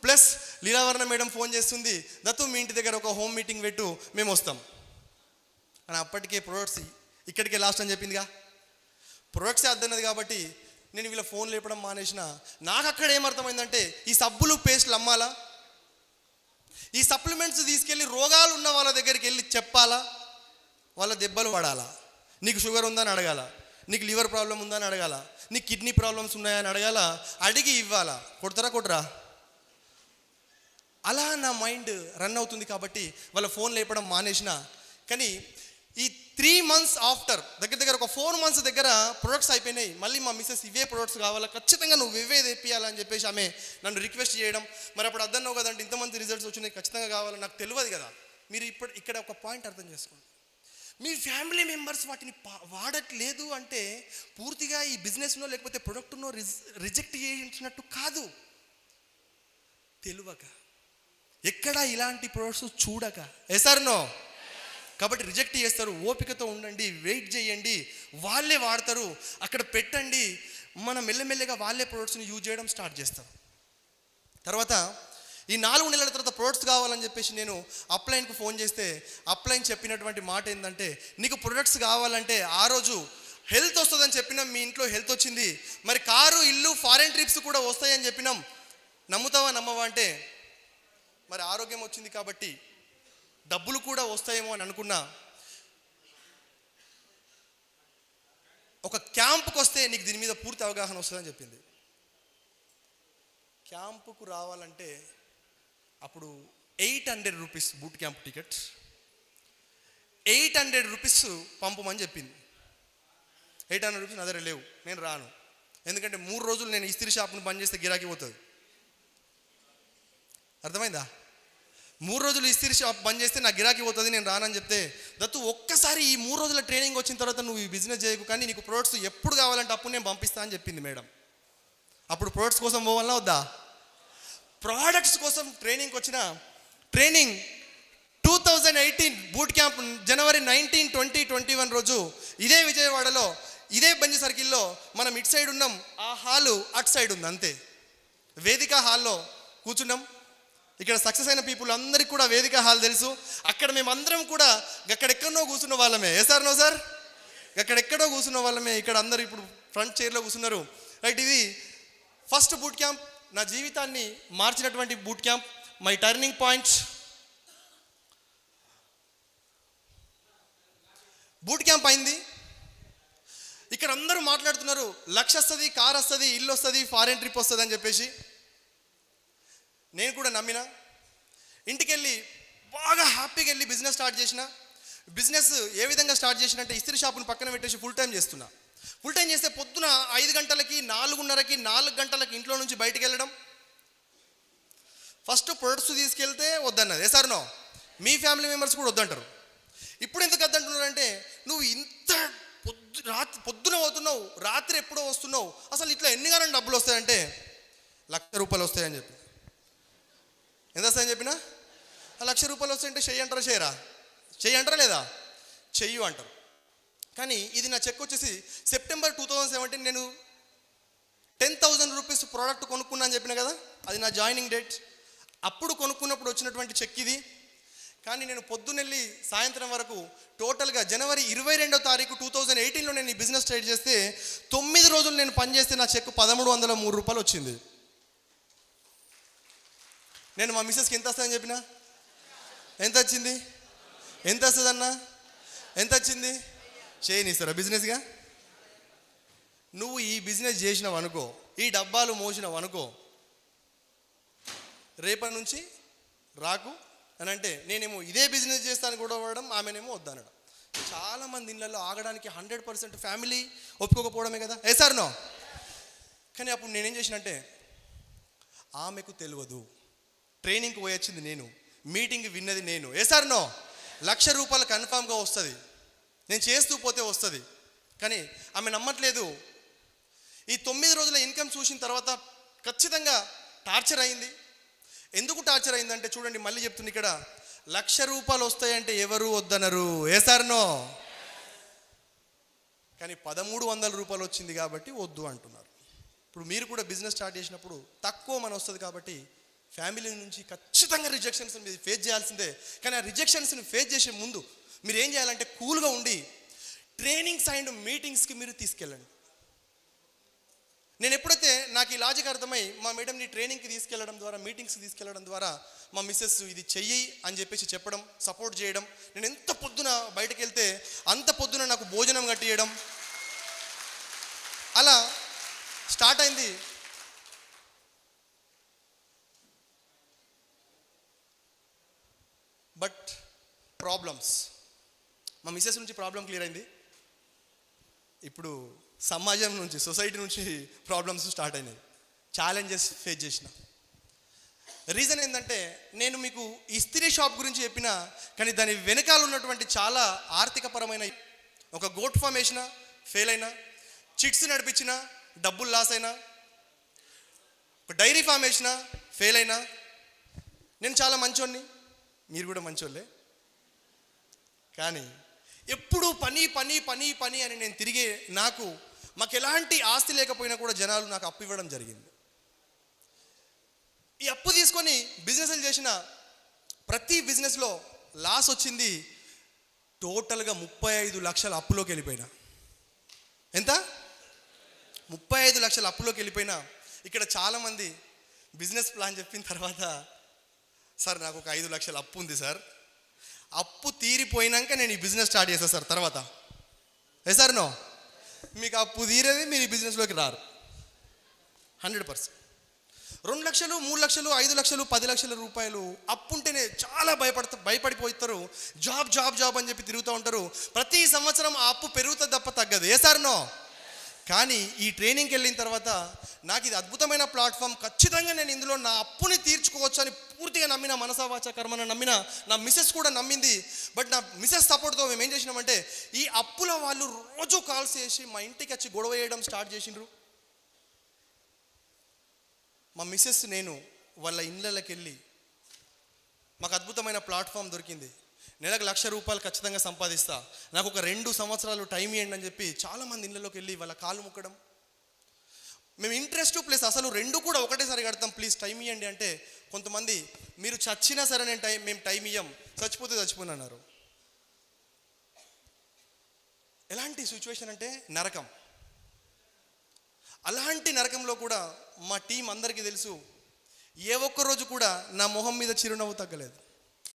Plus లీలావర్ణ madam phone చేస్తుంది, దత్తు మీ ఇంటి దగ్గర ఒక హోమ్ మీటింగ్ పెట్టు, మేము వస్తాం అని. అప్పటికే ప్రొడక్ట్స్ ఇక్కడికే లాస్ట్ అని చెప్పిందిగా, ప్రొడక్ట్సే అద్దన్నది. కాబట్టి నేను వీళ్ళ ఫోన్ లేపడం మానేసిన. నాకు అక్కడ ఏమర్థమైందంటే, ఈ సబ్బులు పేస్ట్లు అమ్మాలా, ఈ సప్లిమెంట్స్ తీసుకెళ్ళి రోగాలు ఉన్న వాళ్ళ దగ్గరికి వెళ్ళి చెప్పాలా, వాళ్ళ దెబ్బలు పడాలా, నీకు షుగర్ ఉందని అడగాల, నీకు లివర్ ప్రాబ్లం ఉందని అడగాల, నీకు కిడ్నీ ప్రాబ్లమ్స్ ఉన్నాయని అడగాల, అడిగి ఇవ్వాలా, కొడతారా కొట్టరా? అలా నా మైండ్ రన్ అవుతుంది. కాబట్టి వాళ్ళ ఫోన్ లేపడం మానేసిన. కానీ ఈ 3 months ఆఫ్టర్, దగ్గర ఒక 4 months దగ్గర ప్రొడక్ట్స్ అయిపోయినాయి. మళ్ళీ మా మిస్సెస్ ఇవే ప్రొడక్ట్స్ కావాలా, ఖచ్చితంగా నువ్వు ఇవే తెప్పియాలని చెప్పేసి ఆమె నన్ను రిక్వెస్ట్ చేయడం. మరి అప్పుడు అర్థం కదంటే ఇంతమంది రిజల్ట్స్ వచ్చినాయి, ఖచ్చితంగా కావాలని నాకు తెలియదు కదా. మీరు ఇక్కడ ఒక పాయింట్ అర్థం చేసుకోండి, మీ ఫ్యామిలీ మెంబర్స్ వాటిని వాడట్లేదు అంటే పూర్తిగా ఈ బిజినెస్నో లేకపోతే ప్రొడక్ట్నో రిజెక్ట్ చేయించినట్టు కాదు, తెలియక, ఎక్కడ ఇలాంటి ప్రొడక్ట్స్ చూడక. ఎసార్నో? కాబట్టి రిజెక్ట్ చేస్తారు. ఓపికతో ఉండండి, వెయిట్ చేయండి, వాళ్ళే వాడతారు, అక్కడ పెట్టండి. మనం మెల్లమెల్లగా వాళ్ళే ప్రొడక్ట్స్ని యూజ్ చేయడం స్టార్ట్ చేస్తారు. తర్వాత ఈ 4 నెలల తర్వాత ప్రొడక్ట్స్ కావాలని చెప్పేసి నేను అప్లైన్కి ఫోన్ చేస్తే అప్లైన్ చెప్పినటువంటి మాట ఏంటంటే, నీకు ప్రొడక్ట్స్ కావాలంటే ఆ రోజు హెల్త్ వస్తుందని చెప్పినాం, మీ ఇంట్లో హెల్త్ వచ్చింది, మరి కారు, ఇల్లు, ఫారెన్ ట్రిప్స్ కూడా వస్తాయని చెప్పినాం, నమ్ముతావా నమ్మవా అంటే, మరి ఆరోగ్యం వచ్చింది కాబట్టి డబ్బులు కూడా వస్తాయేమో అని అనుకున్నా. ఒక క్యాంపుకి వస్తే నీకు దీని మీద పూర్తి అవగాహన వస్తుందని చెప్పింది. క్యాంపుకు రావాలంటే అప్పుడు 800 rupees boot camp ticket, 800 rupees పంపమని చెప్పింది. 800 రూపీస్ నా దగ్గర లేవు, నేను రాను. ఎందుకంటే 3 రోజులు నేను ఇస్త్రీ షాప్ను బంద్ చేస్తే గిరాకీ పోతుంది. అర్థమైందా? 3 రోజులు ఇస్త్రీ షాప్ బంద్ చేస్తే నా గిరాకీ పోతుంది, నేను రానని చెప్తే, దత్తు ఒక్కసారి ఈ 3 రోజుల ట్రైనింగ్ వచ్చిన తర్వాత నువ్వు ఈ బిజినెస్ చేయకు, కానీ నీకు ప్రొడక్ట్స్ ఎప్పుడు కావాలంటే అప్పుడు నేను పంపిస్తా అని చెప్పింది మేడం. అప్పుడు ప్రొడక్ట్స్ కోసం పోవాలన్నా వద్దా? ప్రోడక్ట్స్ కోసం ట్రైనింగ్కి వచ్చిన. ట్రైనింగ్ 2018 బూట్ క్యాంప్ జనవరి 19, 20, 21 రోజు ఇదే విజయవాడలో, ఇదే బంజి సర్కిల్లో. మనం ఇటు సైడ్ ఉన్నాం, ఆ హాలు అటు సైడ్ ఉంది, అంతే. వేదిక హాల్లో కూర్చున్నాం. ఇక్కడ సక్సెస్ అయిన పీపుల్ అందరికీ కూడా వేదిక హాల్ తెలుసు. అక్కడ మేమందరం కూడా అక్కడెక్కడో కూర్చున్న వాళ్ళమే. ఏ సార్ నో సార్? అక్కడెక్కడో కూర్చున్న వాళ్ళమే. ఇక్కడ అందరు ఇప్పుడు ఫ్రంట్ చైర్లో కూర్చున్నారు. రైట్, ఇది ఫస్ట్ బూట్ క్యాంప్, నా జీవితాన్ని మార్చినటువంటి boot camp, my turning point. Boot camp అయింది. ఇక్కడ అందరూ మాట్లాడుతున్నారు, 1,00,000 వస్తుంది, కార్ వస్తుంది, ఇల్లు వస్తుంది, ఫారెన్ ట్రిప్ వస్తుంది అని చెప్పేసి. నేను కూడా నమ్మిన. ఇంటికి వెళ్ళి బాగా హ్యాపీగా వెళ్ళి బిజినెస్ స్టార్ట్ చేసిన. బిజినెస్ ఏ విధంగా స్టార్ట్ చేసిన అంటే, ఇస్త్రీ షాపును పక్కన పెట్టేసి ఫుల్ టైం చేస్తున్నా. ఫుల్ టైం చేస్తే పొద్దున 5 గంటలకి, 4:30కి, 4 గంటలకి ఇంట్లో నుంచి బయటికి వెళ్ళడం. ఫస్ట్ ప్రొడక్ట్స్ తీసుకెళ్తే వద్దన్నది. ఏ సార్ నో? మీ ఫ్యామిలీ మెంబర్స్ కూడా వద్దంటారు. ఇప్పుడు ఎందుకు వద్దంటున్నారంటే, నువ్వు ఇంత పొద్దున పోతున్నావు, రాత్రి ఎప్పుడో వస్తున్నావు, అసలు ఇట్లా ఎన్నిగానో డబ్బులు వస్తాయంటే, 1,00,000 రూపాయలు వస్తాయని చెప్పి. ఎంత వస్తాయని చెప్పినా? 1,00,000 రూపాయలు వస్తాయంటే చెయ్యి అంటారా చేయరా? చెయ్యి అంటారా లేదా? చెయ్యు అంటారు. కానీ ఇది నా చెక్ వచ్చేసి సెప్టెంబర్ 2017 నేను 10,000 రూపీస్ ప్రోడక్ట్ కొనుక్కున్నా అని చెప్పిన కదా, అది నా జాయినింగ్ డేట్. అప్పుడు కొనుక్కున్నప్పుడు వచ్చినటువంటి చెక్ ఇది. కానీ నేను పొద్దున్నెళ్ళి సాయంత్రం వరకు టోటల్గా జనవరి 22వ తారీఖు 2018లో నేను ఈ బిజినెస్ స్టార్ట్ చేస్తే 9 రోజులు నేను పనిచేస్తే నా చెక్ 1,303 రూపాయలు వచ్చింది. నేను మా మిస్సెస్కి ఎంత వస్తుందని చెప్పినా, ఎంత వచ్చింది? ఎంత వస్తుంది అన్నా? ఎంత వచ్చింది? చేయనిస్తారా బిజినెస్గా? నువ్వు ఈ బిజినెస్ చేసినావు అనుకో, ఈ డబ్బాలు మోసినావు అనుకో, రేపటి నుంచి రాకు అని అంటే, నేనేమో ఇదే బిజినెస్ చేస్తాను కూడా అవ్వడం, ఆమెనేమో వద్దనడం. చాలామంది ఇళ్ళల్లో ఆగడానికి 100% ఫ్యామిలీ ఒప్పుకోకపోవడమే కదా. ఏ సార్ నో? కానీ అప్పుడు నేనేం చేసినంటే, ఆమెకు తెలియదు, ట్రైనింగ్కి పోయి వచ్చింది నేను, మీటింగ్ విన్నది నేను. ఏ సార్ నో? 1,00,000 రూపాయలు కన్ఫామ్గా వస్తుంది, నేను చేస్తూ పోతే వస్తుంది. కానీ ఆమె నమ్మట్లేదు. ఈ 9 రోజుల ఇన్కమ్ చూసిన తర్వాత ఖచ్చితంగా టార్చర్ అయింది. ఎందుకు టార్చర్ అయిందంటే చూడండి, మళ్ళీ చెప్తుంది ఇక్కడ, 1,00,000 రూపాయలు వస్తాయంటే ఎవరు వద్దనరు. ఏ సార్ నో? కానీ 1,300 రూపాయలు వచ్చింది కాబట్టి వద్దు అంటున్నారు. ఇప్పుడు మీరు కూడా బిజినెస్ స్టార్ట్ చేసినప్పుడు తక్కువ మన వస్తుంది కాబట్టి ఫ్యామిలీ నుంచి ఖచ్చితంగా రిజెక్షన్స్ మీరు ఫేస్ చేయాల్సిందే. కానీ ఆ రిజెక్షన్స్ని ఫేస్ చేసే ముందు మీరు ఏం చేయాలంటే కూల్గా ఉండి ట్రైనింగ్స్ అండ్ మీటింగ్స్కి మీరు తీసుకెళ్ళండి. నేను ఎప్పుడైతే నాకు ఈ లాజిక్ అర్థమై మా మేడంని ట్రైనింగ్కి తీసుకెళ్ళడం ద్వారా, మీటింగ్స్కి తీసుకెళ్ళడం ద్వారా మా మిస్సెస్ ఇది చెయ్యి అని చెప్పేసి చెప్పడం, సపోర్ట్ చేయడం, నేను ఎంత పొద్దున బయటకు వెళ్తే అంత పొద్దున నాకు భోజనం కట్టియడం, అలా స్టార్ట్ అయింది. బట్ ప్రాబ్లమ్స్, మా మిస్సెస్ నుంచి ప్రాబ్లం క్లియర్ అయింది. ఇప్పుడు సమాజం నుంచి, సొసైటీ నుంచి ప్రాబ్లమ్స్ స్టార్ట్ అయినాయి. ఛాలెంజెస్ ఫేస్ చేసిన రీజన్ ఏంటంటే, నేను మీకు ఇస్త్రీ షాప్ గురించి చెప్పిన, కానీ దాని వెనకాల ఉన్నటువంటి చాలా ఆర్థికపరమైన, ఒక గోట్ ఫామ్ వేసిన ఫెయిల్ అయినా, చిట్స్ నడిపించిన డబ్బులు లాస్ అయినా, ఒక డైరీ ఫామ్ వేసిన ఫెయిల్ అయినా, నేను చాలా మంచోడిని, మీరు కూడా మంచోళ్ళే. కానీ ఎప్పుడు పని పని పని పని అని నేను తిరిగే మాకు ఎలాంటి ఆస్తి లేకపోయినా కూడా జనాలు నాకు అప్పు ఇవ్వడం జరిగింది. ఈ అప్పు తీసుకొని బిజినెస్లు చేసిన ప్రతి బిజినెస్లో లాస్ వచ్చింది. టోటల్గా 35 లక్షల అప్పులోకి వెళ్ళిపోయినా. ఎంత? 35 లక్షల అప్పులోకి వెళ్ళిపోయినా. ఇక్కడ చాలామంది బిజినెస్ ప్లాన్ చెప్పిన తర్వాత, సార్ నాకు ఒక 5 లక్షల అప్పు ఉంది సార్, అప్పు తీరిపోయినాక నేను ఈ బిజినెస్ స్టార్ట్ చేస్తాను సార్ తర్వాత. సార్ నో, మీకు అప్పు తీరేది మీరు ఈ బిజినెస్లోకి రారు 100%. 2 లక్షలు, 3 లక్షలు, 5 లక్షలు, 10 లక్షల రూపాయలు అప్పు ఉంటేనే చాలా భయపడిపోతారు. జాబ్ జాబ్ జాబ్ అని చెప్పి తిరుగుతూ ఉంటారు. ప్రతి సంవత్సరం ఆ అప్పు పెరుగుతుంది తప్ప తగ్గదు. Sir no. కానీ ఈ ట్రైనింగ్కి వెళ్ళిన తర్వాత నాకు ఇది అద్భుతమైన ప్లాట్ఫామ్, ఖచ్చితంగా నేను ఇందులో నా అప్పుని తీర్చుకోవచ్చు అని పూర్తిగా నమ్మిన, మనసావాచ కర్మను నమ్మిన, నా మిసెస్ కూడా నమ్మింది. బట్ నా మిసెస్ సపోర్ట్తో మేము ఏం చేసినామంటే, ఈ అప్పుల వాళ్ళు రోజు కాల్స్ చేసి మా ఇంటికి వచ్చి గొడవ చేయడం స్టార్ట్ చేసిండ్రు. మా మిసెస్ నేను వాళ్ళ ఇళ్ళకి వెళ్ళి, మాకు అద్భుతమైన ప్లాట్ఫామ్ దొరికింది, నెలకు 1,00,000 రూపాయలు ఖచ్చితంగా సంపాదిస్తా, నాకు ఒక 2 సంవత్సరాలు టైం ఇవ్వండి అని చెప్పి చాలామంది ఇళ్ళలోకి వెళ్ళి వాళ్ళ కాళ్ళు ముక్కడం. మేము ఇంట్రెస్ట్ ప్లస్ అసలు 2 కూడా ఒకటేసారి కడతాం, ప్లీజ్ టైం ఇవ్వండి అంటే, కొంతమంది మీరు చచ్చినా సరే మేము టైం ఇవ్వం, చచ్చిపోతే చచ్చిపోయిన అన్నారు. ఎలాంటి సిచ్యువేషన్ అంటే నరకం. అలాంటి నరకంలో కూడా మా టీం అందరికీ తెలుసు, ఏ ఒక్క రోజు కూడా నా మొహం మీద చిరునవ్వు తగ్గలేదు.